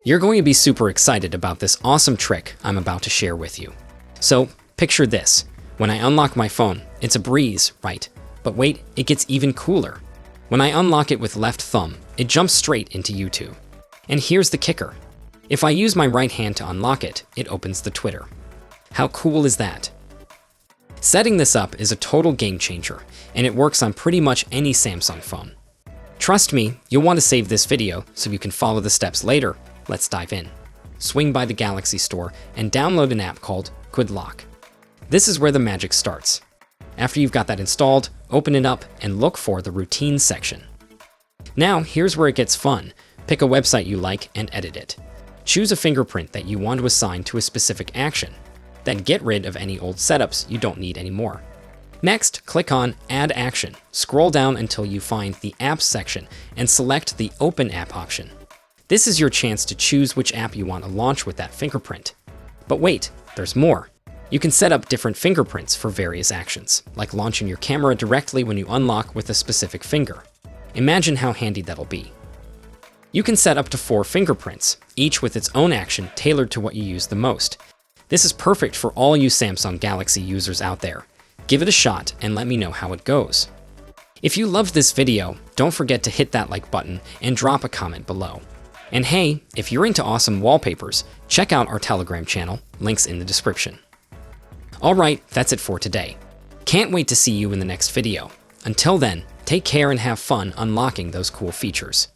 You're going to be super excited about this awesome trick I'm about to share with you. So, picture this. When I unlock my phone, it's a breeze, right? But wait, it gets even cooler. When I unlock it with left thumb, it jumps straight into YouTube. And here's the kicker. If I use my right hand to unlock it, it opens the Twitter. How cool is that? Setting this up is a total game changer, and it works on pretty much any Samsung phone. Trust me, you'll want to save this video so you can follow the steps later. Let's dive in. Swing by the Galaxy Store and download an app called QuidLock. This is where the magic starts. After you've got that installed, open it up and look for the Routines section. Now, here's where it gets fun. Pick a website you like and edit it. Choose a fingerprint that you want to assign to a specific action. Then get rid of any old setups you don't need anymore. Next, click on Add Action. Scroll down until you find the Apps section and select the Open App option. This is your chance to choose which app you want to launch with that fingerprint. But wait, there's more. You can set up different fingerprints for various actions, like launching your camera directly when you unlock with a specific finger. Imagine how handy that'll be. You can set up to 4 fingerprints, each with its own action tailored to what you use the most. This is perfect for all you Samsung Galaxy users out there. Give it a shot and let me know how it goes. If you loved this video, don't forget to hit that like button and drop a comment below. And hey, if you're into awesome wallpapers, check out our Telegram channel, links in the description. Alright, that's it for today. Can't wait to see you in the next video. Until then, take care and have fun unlocking those cool features.